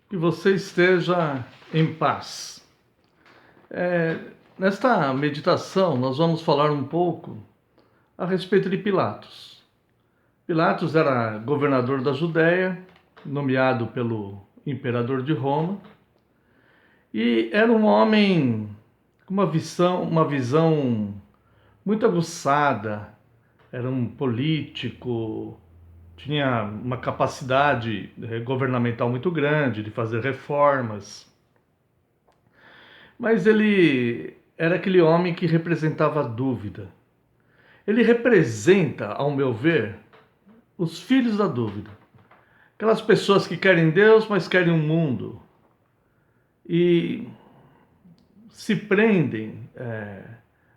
Que você esteja em paz. Nesta meditação, nós vamos falar um pouco a respeito de Pilatos. Pilatos era governador da Judéia, nomeado pelo imperador de Roma, e era um homem com uma visão muito aguçada. Era um político, tinha uma capacidade governamental muito grande de fazer reformas. Mas ele era aquele homem que representava a dúvida. Ele representa, ao meu ver, os filhos da dúvida. Aquelas pessoas que querem Deus, mas querem um mundo. E se prendem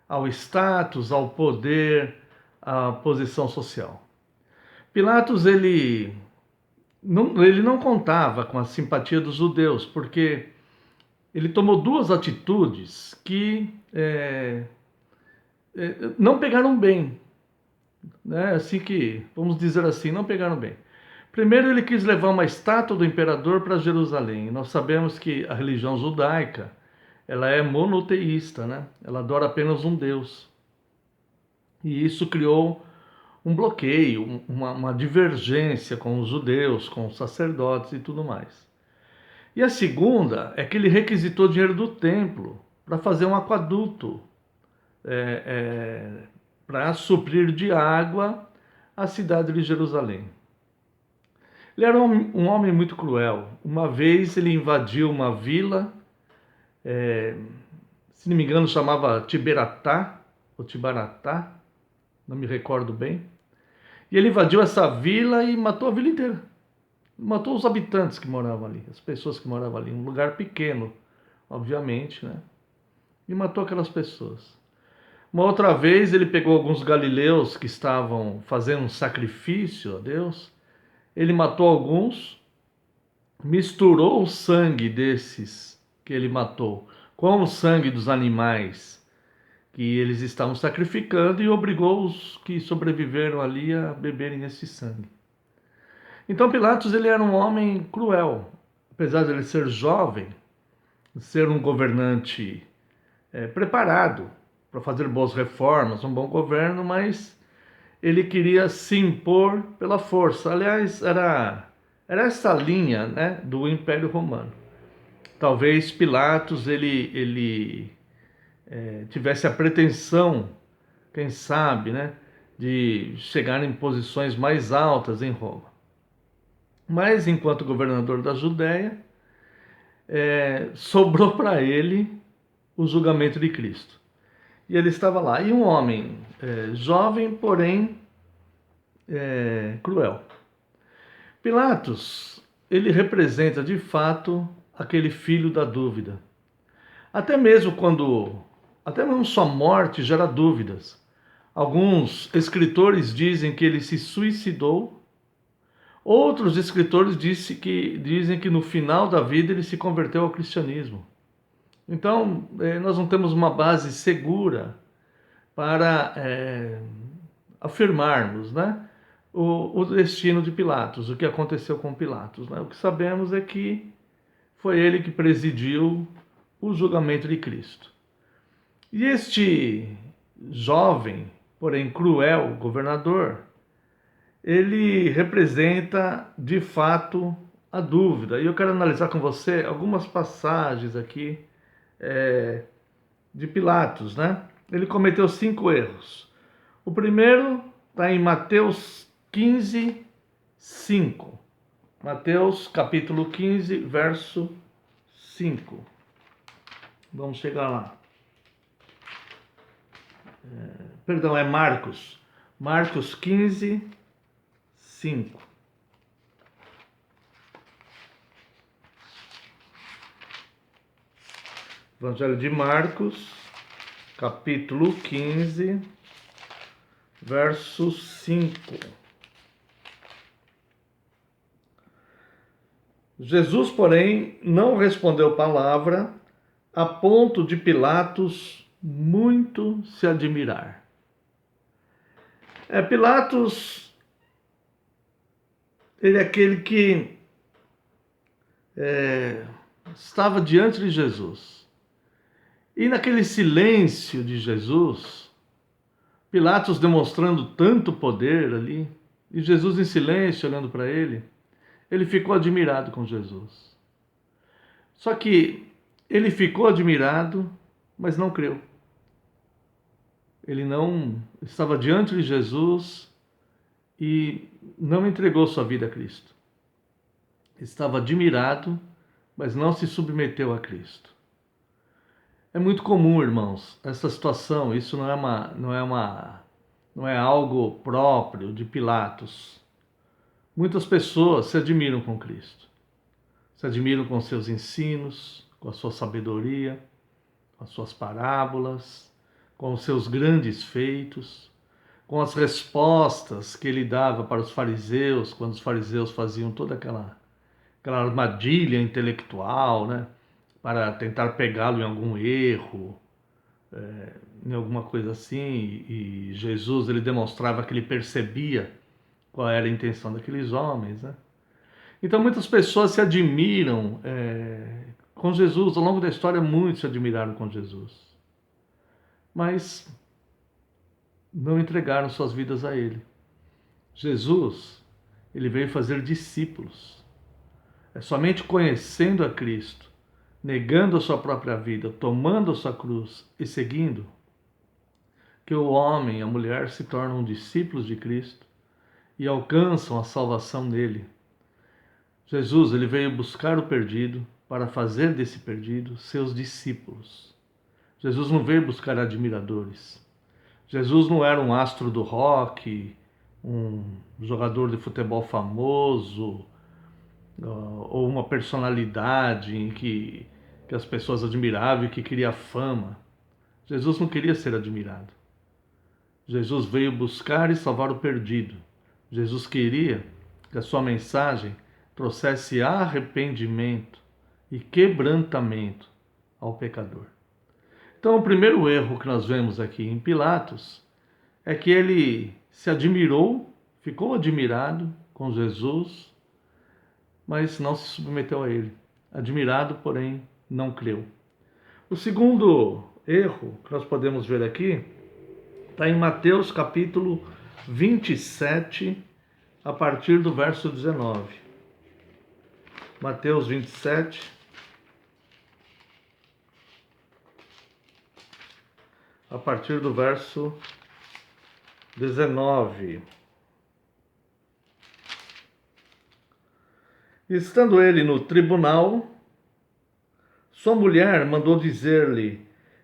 ao status, ao poder, à posição social. Pilatos, ele não contava com a simpatia dos judeus, porque ele tomou duas atitudes que não pegaram bem, né? Assim que, vamos dizer assim, não pegaram bem. Primeiro, ele quis levar uma estátua do imperador para Jerusalém. Nós sabemos que a religião judaica, ela é monoteísta, né? Ela adora apenas um Deus. E isso criou um bloqueio, uma divergência com os judeus, com os sacerdotes e tudo mais. E a segunda é que ele requisitou dinheiro do templo para fazer um aqueduto, para suprir de água a cidade de Jerusalém. Ele era um homem muito cruel. Uma vez ele invadiu uma vila, se não me engano chamava Tiberatá, ou Tibaratá, não me recordo bem. E ele invadiu essa vila e matou a vila inteira. Matou os habitantes que moravam ali, as pessoas que moravam ali. Um lugar pequeno, obviamente, né? E matou aquelas pessoas. Uma outra vez ele pegou alguns galileus que estavam fazendo um sacrifício a Deus. Ele matou alguns, misturou o sangue desses que ele matou com o sangue dos animais que eles estavam sacrificando e obrigou os que sobreviveram ali a beberem esse sangue. Então Pilatos, ele era um homem cruel. Apesar de ele ser jovem, ser um governante preparado para fazer boas reformas, um bom governo, mas ele queria se impor pela força. Aliás, era essa linha, né, do Império Romano. Talvez Pilatos ele tivesse a pretensão, quem sabe, né, de chegar em posições mais altas em Roma. Mas, enquanto governador da Judéia, sobrou para ele o julgamento de Cristo. E ele estava lá. E um homem jovem, porém cruel. Pilatos, ele representa de fato aquele filho da dúvida. Até mesmo sua morte gera dúvidas. Alguns escritores dizem que ele se suicidou. Outros escritores dizem que no final da vida ele se converteu ao cristianismo. Então, nós não temos uma base segura para afirmarmos, né, o destino de Pilatos, o que aconteceu com Pilatos, né? O que sabemos é que foi ele que presidiu o julgamento de Cristo. E este jovem, porém cruel governador, ele representa de fato a dúvida. E eu quero analisar com você algumas passagens aqui de Pilatos, né? Ele cometeu 5 erros. O primeiro está em Mateus 15, 5. Mateus capítulo 15, verso 5. Vamos chegar lá. Perdão, é Marcos. Marcos 15, 5. Evangelho de Marcos, capítulo 15, verso 5. Jesus, porém, não respondeu palavra, a ponto de Pilatos muito se admirar. Pilatos, ele é aquele que estava diante de Jesus. E naquele silêncio de Jesus, Pilatos demonstrando tanto poder ali, e Jesus em silêncio olhando para ele ficou admirado com Jesus. Só que ele ficou admirado, mas não creu. Ele não estava diante de Jesus e não entregou sua vida a Cristo. Estava admirado, mas não se submeteu a Cristo. É muito comum, irmãos, essa situação. Isso não é algo próprio de Pilatos. Muitas pessoas se admiram com Cristo. Se admiram com seus ensinos, com a sua sabedoria, com as suas parábolas, com os seus grandes feitos, com as respostas que ele dava para os fariseus, quando os fariseus faziam toda aquela armadilha intelectual, né, para tentar pegá-lo em algum erro, em alguma coisa assim, e Jesus ele demonstrava que ele percebia qual era a intenção daqueles homens, né? Então muitas pessoas se admiram com Jesus. Ao longo da história muitos se admiraram com Jesus, mas não entregaram suas vidas a Ele. Jesus, ele veio fazer discípulos. É somente conhecendo a Cristo, negando a sua própria vida, tomando a sua cruz e seguindo, que o homem e a mulher se tornam discípulos de Cristo e alcançam a salvação nele. Jesus, ele veio buscar o perdido para fazer desse perdido seus discípulos. Jesus não veio buscar admiradores. Jesus não era um astro do rock, um jogador de futebol famoso, ou uma personalidade em que as pessoas admiravam e que queria fama. Jesus não queria ser admirado. Jesus veio buscar e salvar o perdido. Jesus queria que a sua mensagem trouxesse arrependimento e quebrantamento ao pecador. Então, o primeiro erro que nós vemos aqui em Pilatos é que ele se admirou, ficou admirado com Jesus, mas não se submeteu a ele. Admirado, porém, não creu. O segundo erro que nós podemos ver aqui está em Mateus capítulo 27, a partir do verso 19. Mateus 27, a partir do verso 19. Estando ele no tribunal, sua mulher mandou dizer-lhe: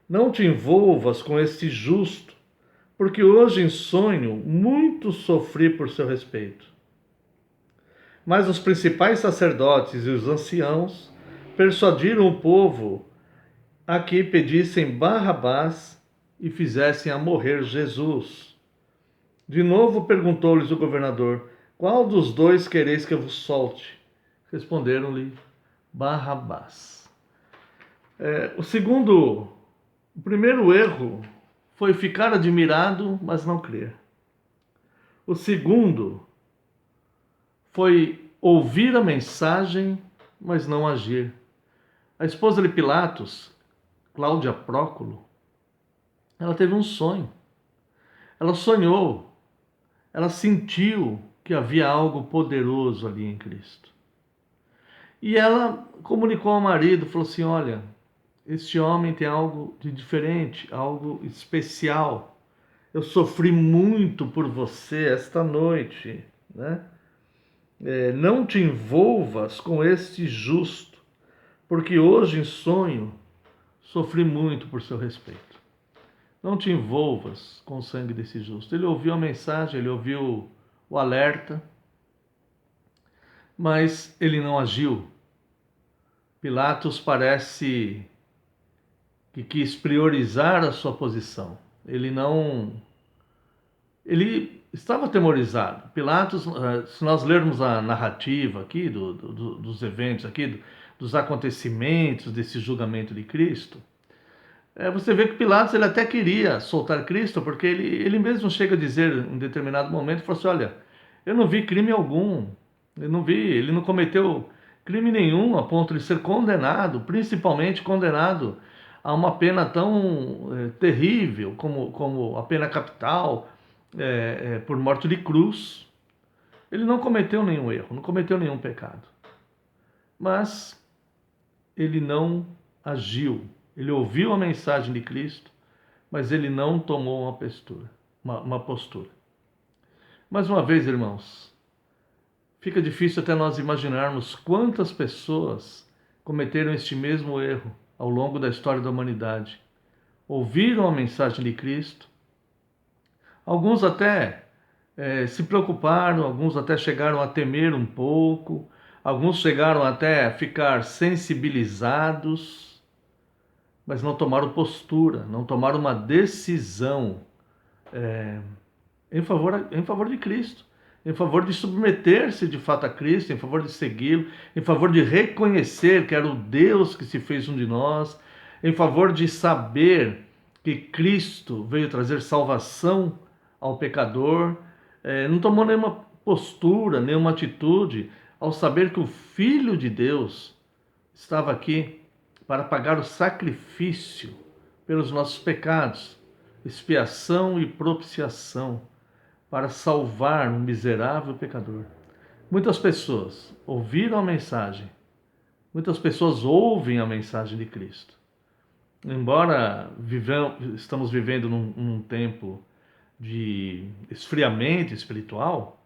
não te envolvas com este justo, porque hoje em sonho muito sofri por seu respeito. Mas os principais sacerdotes e os anciãos persuadiram o povo a que pedissem Barrabás e fizessem a morrer Jesus. De novo perguntou-lhes o governador: qual dos dois quereis que eu vos solte? Responderam-lhe: Barrabás. O primeiro erro foi ficar admirado, mas não crer. O segundo foi ouvir a mensagem, mas não agir. A esposa de Pilatos, Cláudia Próculo, ela teve um sonho. Ela sonhou, ela sentiu que havia algo poderoso ali em Cristo. E ela comunicou ao marido, falou assim: olha, este homem tem algo de diferente, algo especial. Eu sofri muito por você esta noite, né? Não te envolvas com este justo, porque hoje em sonho sofri muito por seu respeito. Não te envolvas com o sangue desse justo. Ele ouviu a mensagem, ele ouviu o alerta, mas ele não agiu. Pilatos parece que quis priorizar a sua posição. Ele estava atemorizado. Pilatos, se nós lermos a narrativa aqui dos eventos aqui, dos acontecimentos desse julgamento de Cristo, você vê que Pilatos ele até queria soltar Cristo, porque ele mesmo chega a dizer em determinado momento, falou assim: olha, eu não vi crime algum, ele não cometeu crime nenhum a ponto de ser condenado, principalmente condenado a uma pena tão terrível como a pena capital, por morte de cruz. Ele não cometeu nenhum erro, não cometeu nenhum pecado. Mas ele não agiu. Ele ouviu a mensagem de Cristo, mas ele não tomou uma postura. Mais uma vez, irmãos, fica difícil até nós imaginarmos quantas pessoas cometeram este mesmo erro ao longo da história da humanidade. Ouviram a mensagem de Cristo, alguns até se preocuparam, alguns até chegaram a temer um pouco, alguns chegaram até a ficar sensibilizados, mas não tomaram postura, não tomaram uma decisão em favor de Cristo, em favor de submeter-se de fato a Cristo, em favor de segui-lo, em favor de reconhecer que era o Deus que se fez um de nós, em favor de saber que Cristo veio trazer salvação ao pecador. Não tomou nenhuma postura, nenhuma atitude ao saber que o Filho de Deus estava aqui para pagar o sacrifício pelos nossos pecados, expiação e propiciação, para salvar um miserável pecador. Muitas pessoas ouviram a mensagem, muitas pessoas ouvem a mensagem de Cristo. Embora estamos vivendo num tempo de esfriamento espiritual,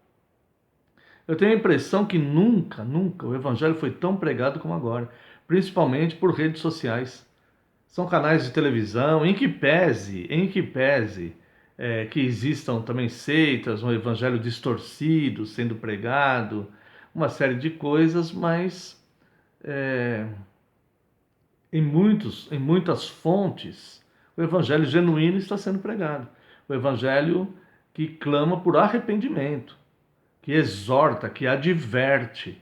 eu tenho a impressão que nunca o Evangelho foi tão pregado como agora, principalmente por redes sociais. São canais de televisão, em que pese que existam também seitas, um evangelho distorcido sendo pregado, uma série de coisas, mas em muitas fontes o evangelho genuíno está sendo pregado. O evangelho que clama por arrependimento, que exorta, que adverte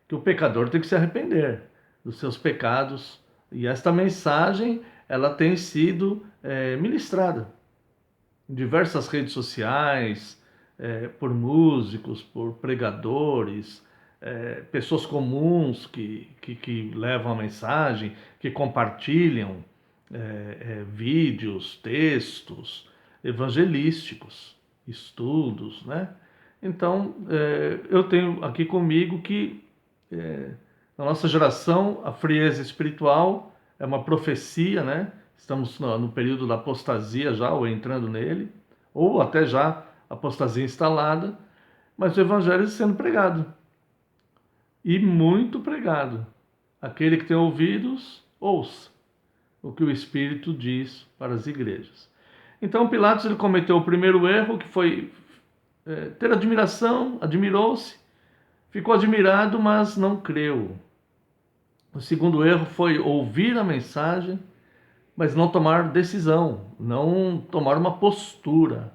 que o pecador tem que se arrepender dos seus pecados. E esta mensagem ela tem sido ministrada em diversas redes sociais, por músicos, por pregadores, pessoas comuns que levam a mensagem, que compartilham vídeos, textos evangelísticos, estudos, né? Então, eu tenho aqui comigo que na nossa geração a frieza espiritual é uma profecia, né? Estamos no período da apostasia já, ou entrando nele, ou até já apostasia instalada, mas o evangelho sendo pregado. E muito pregado. Aquele que tem ouvidos, ouça o que o Espírito diz para as igrejas. Então Pilatos ele cometeu o primeiro erro, que foi ter admiração, admirou-se, ficou admirado, mas não creu. O segundo erro foi ouvir a mensagem, mas não tomar decisão, não tomar uma postura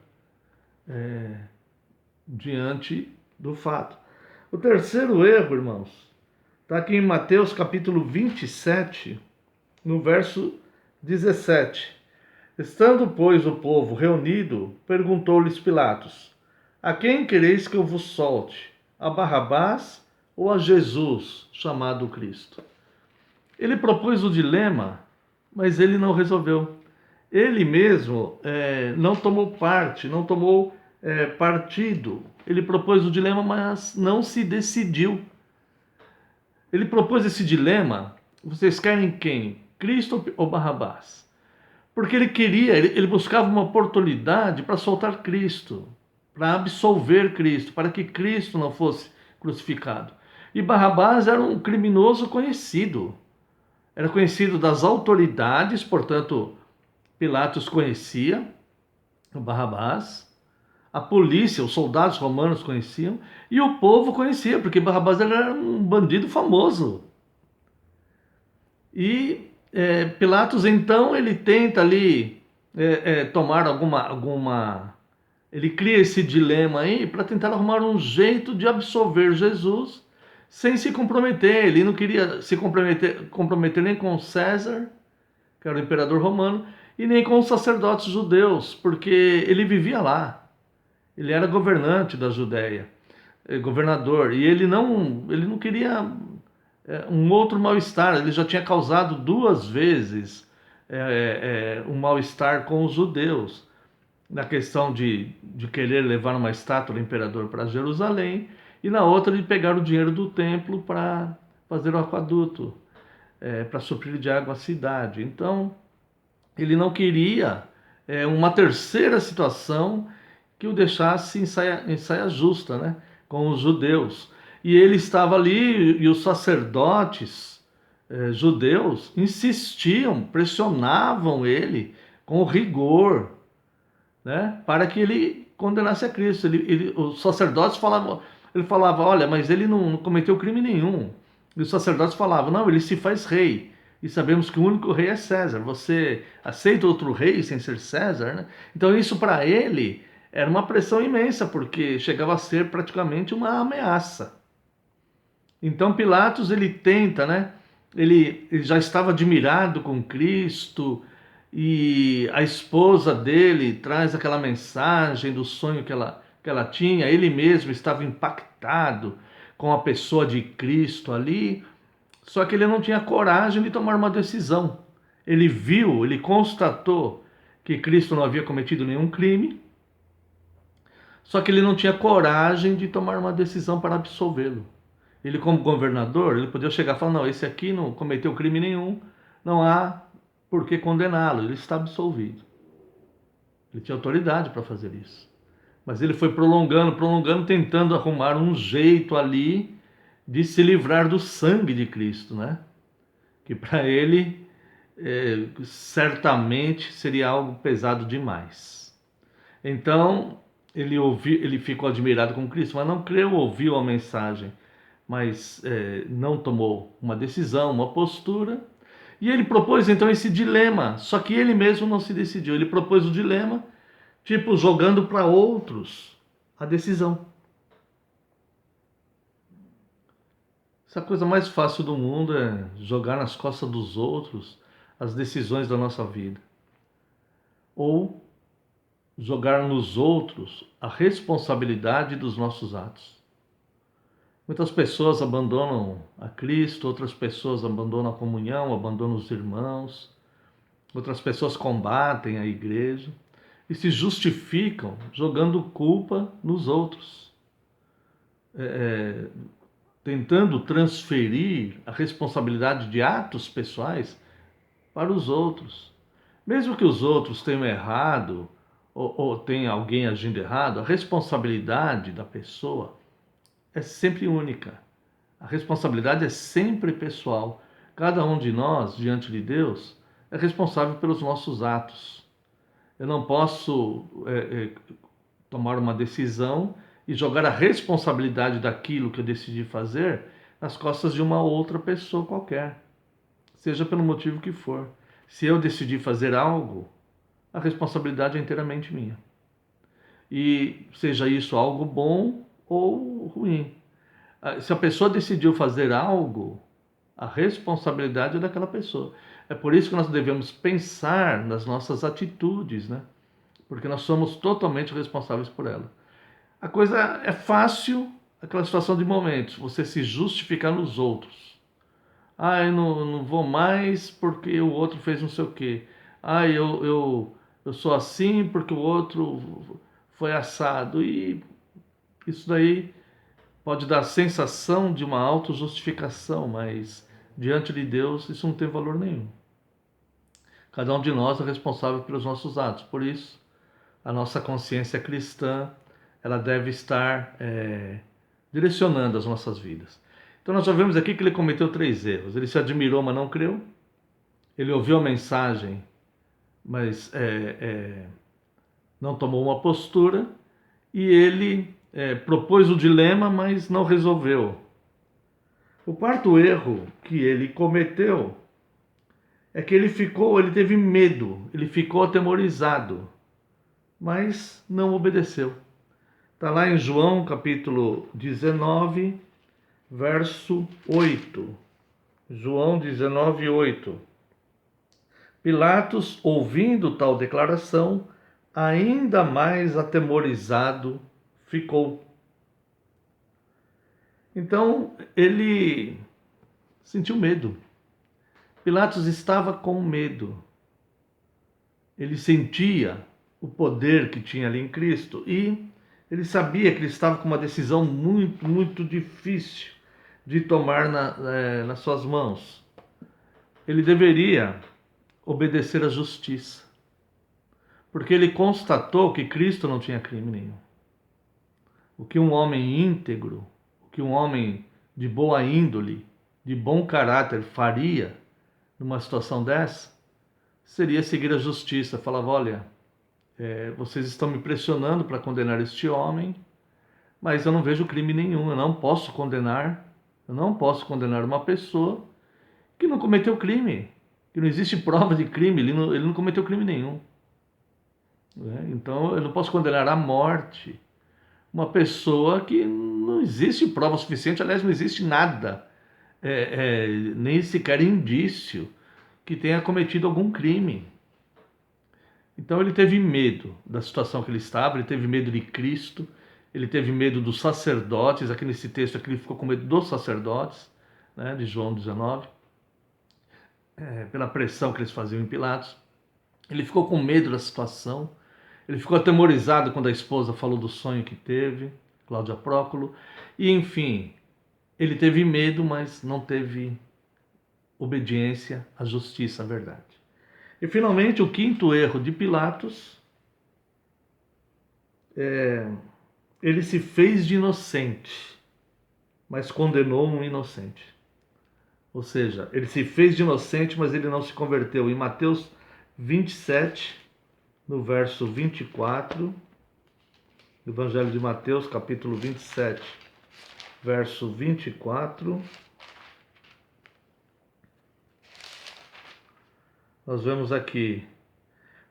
diante do fato. O terceiro erro, irmãos, está aqui em Mateus capítulo 27, no verso 17. Estando, pois, o povo reunido, perguntou-lhes Pilatos: a quem quereis que eu vos solte? A Barrabás ou a Jesus, chamado Cristo? Ele propôs o dilema, mas ele não resolveu. Ele mesmo não tomou parte, não tomou partido. Ele propôs o dilema, mas não se decidiu. Ele propôs esse dilema: vocês querem quem? Cristo ou Barrabás? Porque ele buscava uma oportunidade para soltar Cristo, para absolver Cristo, para que Cristo não fosse crucificado. E Barrabás era um criminoso conhecido. Era conhecido das autoridades, portanto, Pilatos conhecia o Barrabás, a polícia, os soldados romanos conheciam, e o povo conhecia, porque Barrabás era um bandido famoso. E Pilatos, então, ele tenta ali tomar alguma... Ele cria esse dilema aí para tentar arrumar um jeito de absolver Jesus sem se comprometer. Ele não queria se comprometer nem com César, que era o imperador romano, e nem com os sacerdotes judeus, porque ele vivia lá. Ele era governante da Judéia, governador, e ele não queria um outro mal-estar. Ele já tinha causado 2 vezes um mal-estar com os judeus, na questão de querer levar uma estátua do imperador para Jerusalém, e na outra de pegar o dinheiro do templo para fazer o aqueduto, para suprir de água a cidade. Então, ele não queria uma terceira situação que o deixasse em saia justa, né, com os judeus. E ele estava ali, e os sacerdotes judeus insistiam, pressionavam ele com rigor, né, para que ele condenasse a Cristo. Os sacerdotes falavam, ele falava, olha, mas ele não cometeu crime nenhum. E os sacerdotes falavam, não, ele se faz rei. E sabemos que o único rei é César. Você aceita outro rei sem ser César, né? Então isso para ele era uma pressão imensa, porque chegava a ser praticamente uma ameaça. Então Pilatos ele tenta, né? Ele já estava admirado com Cristo, e a esposa dele traz aquela mensagem do sonho que ela tinha. Ele mesmo estava impactado com a pessoa de Cristo ali, só que ele não tinha coragem de tomar uma decisão. Ele viu, ele constatou que Cristo não havia cometido nenhum crime, só que ele não tinha coragem de tomar uma decisão para absolvê-lo. Ele, como governador, ele podia chegar e falar, não, esse aqui não cometeu crime nenhum, não há por que condená-lo, ele está absolvido. Ele tinha autoridade para fazer isso. Mas ele foi prolongando, tentando arrumar um jeito ali de se livrar do sangue de Cristo, né? Que para ele certamente seria algo pesado demais. Então ele ficou admirado com Cristo, mas não creu, ouviu a mensagem, mas não tomou uma decisão, uma postura. E ele propôs então esse dilema, só que ele mesmo não se decidiu. Ele propôs o dilema, tipo, jogando para outros a decisão. Essa coisa mais fácil do mundo é jogar nas costas dos outros as decisões da nossa vida. Ou jogar nos outros a responsabilidade dos nossos atos. Muitas pessoas abandonam a Cristo, outras pessoas abandonam a comunhão, abandonam os irmãos, outras pessoas combatem a igreja e se justificam jogando culpa nos outros, tentando transferir a responsabilidade de atos pessoais para os outros. Mesmo que os outros tenham errado ou tenha alguém agindo errado, a responsabilidade da pessoa é sempre única. A responsabilidade é sempre pessoal. Cada um de nós, diante de Deus, é responsável pelos nossos atos. Eu não posso tomar uma decisão e jogar a responsabilidade daquilo que eu decidi fazer nas costas de uma outra pessoa qualquer, seja pelo motivo que for. Se eu decidi fazer algo, a responsabilidade é inteiramente minha. E seja isso algo bom ou ruim. Se a pessoa decidiu fazer algo, a responsabilidade é daquela pessoa. É por isso que nós devemos pensar nas nossas atitudes, né? Porque nós somos totalmente responsáveis por ela. A coisa é fácil, aquela situação de momentos, você se justificar nos outros. Ah, eu não vou mais porque o outro fez não sei o quê. Ah, eu sou assim porque o outro foi assado. E isso daí pode dar a sensação de uma autojustificação, mas diante de Deus isso não tem valor nenhum. Cada um de nós é responsável pelos nossos atos. Por isso, a nossa consciência cristã, ela deve estar direcionando as nossas vidas. Então nós já vemos aqui que ele cometeu 3 erros. Ele se admirou, mas não creu. Ele ouviu a mensagem, mas não tomou uma postura. E ele propôs o dilema, mas não resolveu. O 4º erro que ele cometeu é que ele teve medo, ele ficou atemorizado, mas não obedeceu. Está lá em João capítulo 19, verso 8. João 19, 8. Pilatos, ouvindo tal declaração, ainda mais atemorizado ficou. Então, ele sentiu medo. Pilatos estava com medo. Ele sentia o poder que tinha ali em Cristo e ele sabia que ele estava com uma decisão muito, muito difícil de tomar nas suas mãos. Ele deveria obedecer à justiça, porque ele constatou que Cristo não tinha crime nenhum. O que um homem íntegro, o que um homem de boa índole, de bom caráter faria numa situação dessa, seria seguir a justiça. Falava, olha, vocês estão me pressionando para condenar este homem, mas eu não vejo crime nenhum, eu não posso condenar uma pessoa que não cometeu crime, que não existe prova de crime, ele não cometeu crime nenhum. Então eu não posso condenar à morte uma pessoa que não existe prova suficiente, aliás, não existe nada, nem sequer indício que tenha cometido algum crime. Então ele teve medo da situação que ele estava, ele teve medo de Cristo, ele teve medo dos sacerdotes. Aqui nesse texto aqui ele ficou com medo dos sacerdotes, né, de João 19, pela pressão que eles faziam em Pilatos. Ele ficou com medo da situação, ele ficou atemorizado quando a esposa falou do sonho que teve, Cláudia Próculo, e enfim, ele teve medo, mas não teve obediência à justiça, à verdade. E finalmente o quinto erro de Pilatos, ele se fez de inocente, mas condenou um inocente. Ou seja, ele se fez de inocente, mas ele não se converteu. Em Mateus 27, no verso 24, Evangelho de Mateus, capítulo 27, verso 24, nós vemos aqui: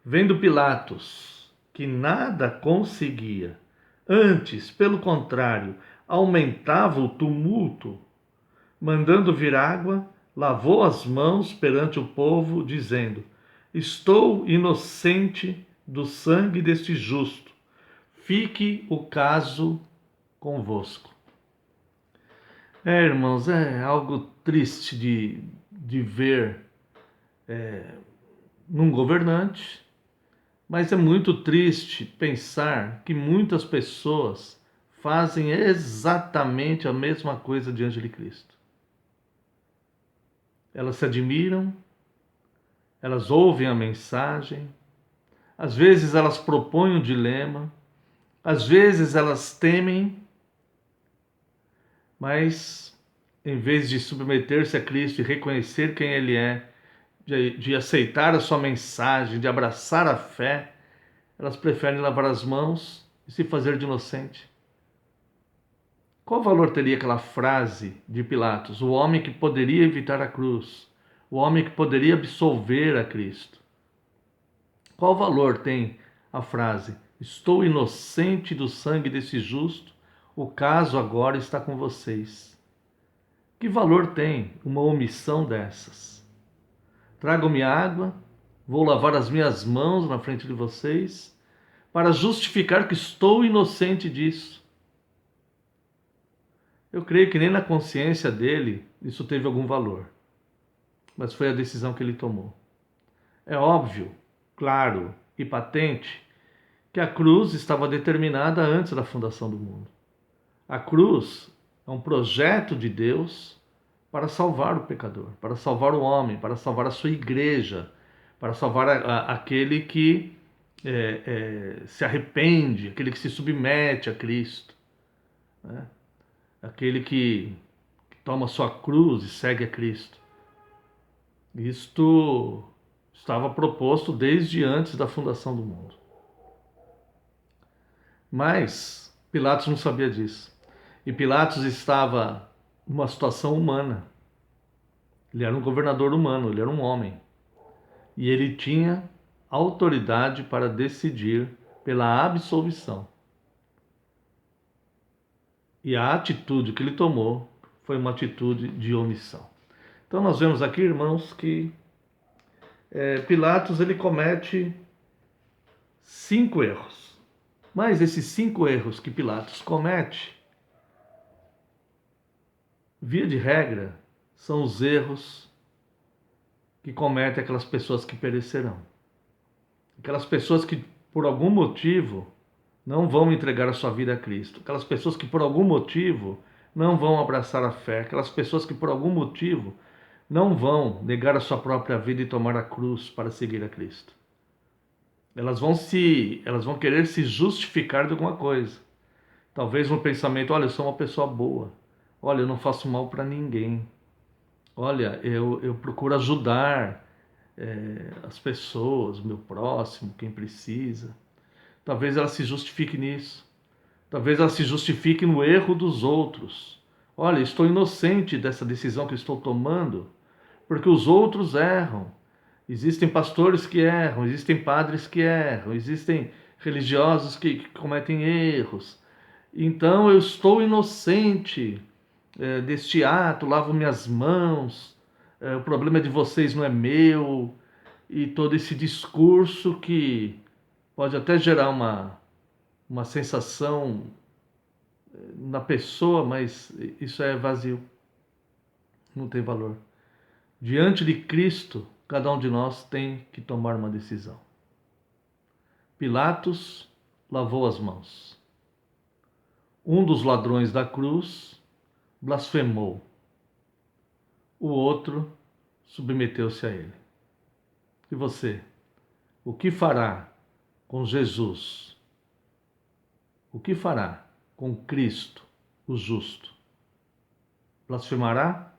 vendo Pilatos que nada conseguia, antes, pelo contrário, aumentava o tumulto, mandando vir água, lavou as mãos perante o povo, dizendo: estou inocente do sangue deste justo, fique o caso convosco. Irmãos, é algo triste de ver num governante, mas é muito triste pensar que muitas pessoas fazem exatamente a mesma coisa diante de Cristo. Elas se admiram, elas ouvem a mensagem, às vezes elas propõem um dilema, às vezes elas temem, mas em vez de submeter-se a Cristo e reconhecer quem Ele é, de aceitar a sua mensagem, de abraçar a fé, elas preferem lavar as mãos e se fazer de inocente. Qual valor teria aquela frase de Pilatos? O homem que poderia evitar a cruz, o homem que poderia absolver a Cristo. Qual valor tem a frase: estou inocente do sangue desse justo, o caso agora está com vocês? Que valor tem uma omissão dessas? Tragam-me água, vou lavar as minhas mãos na frente de vocês, para justificar que estou inocente disso. Eu creio que nem na consciência dele isso teve algum valor, mas foi a decisão que ele tomou. É óbvio, claro e patente que a cruz estava determinada antes da fundação do mundo. A cruz é um projeto de Deus para salvar o pecador, para salvar o homem, para salvar a sua igreja, para salvar aquele que se arrepende, aquele que se submete a Cristo, né? Aquele que toma a sua cruz e segue a Cristo. Isto estava proposto desde antes da fundação do mundo. Mas Pilatos não sabia disso. E Pilatos estava numa situação humana. Ele era um governador humano, ele era um homem. E ele tinha autoridade para decidir pela absolvição. E a atitude que ele tomou foi uma atitude de omissão. Então nós vemos aqui, irmãos, que Pilatos ele comete 5 erros. Mas esses 5 erros que Pilatos comete, via de regra, são os erros que cometem aquelas pessoas que perecerão. Aquelas pessoas que, por algum motivo, não vão entregar a sua vida a Cristo. Aquelas pessoas que, por algum motivo, não vão abraçar a fé. Aquelas pessoas que, por algum motivo, não vão negar a sua própria vida e tomar a cruz para seguir a Cristo. Elas vão querer se justificar de alguma coisa. Talvez no pensamento, olha, eu sou uma pessoa boa. Olha, eu não faço mal para ninguém. Olha, eu procuro ajudar as pessoas, o meu próximo, quem precisa. Talvez ela se justifique nisso. Talvez ela se justifique no erro dos outros. Olha, estou inocente dessa decisão que estou tomando, porque os outros erram. Existem pastores que erram, existem padres que erram, existem religiosos que cometem erros. Então eu estou inocente deste ato, lavo minhas mãos, o problema é de vocês, não é meu. E todo esse discurso que pode até gerar uma sensação na pessoa, mas isso é vazio, não tem valor. Diante de Cristo, cada um de nós tem que tomar uma decisão. Pilatos lavou as mãos. Um dos ladrões da cruz blasfemou. O outro submeteu-se a ele. E você? O que fará com Jesus? O que fará com Cristo, o justo? Blasfemará?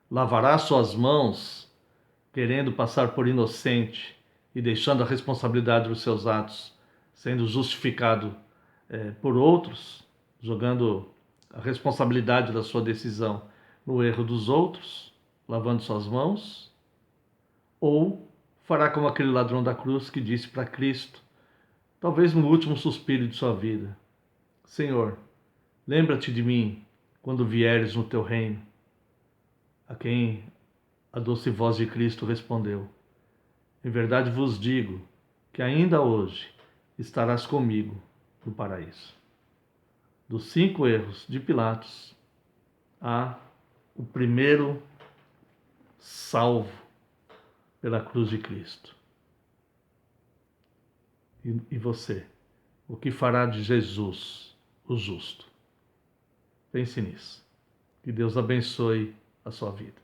Lavará suas mãos, querendo passar por inocente e deixando a responsabilidade dos seus atos sendo justificado por outros, jogando a responsabilidade da sua decisão no erro dos outros, lavando suas mãos? Ou fará como aquele ladrão da cruz que disse para Cristo, talvez no último suspiro de sua vida: Senhor, lembra-te de mim quando vieres no teu reino. A quem a doce voz de Cristo respondeu: em verdade vos digo que ainda hoje estarás comigo no paraíso. Dos 5 erros de Pilatos, há o primeiro salvo pela cruz de Cristo. E você? O que fará de Jesus, o justo? Pense nisso. Que Deus abençoe a sua vida.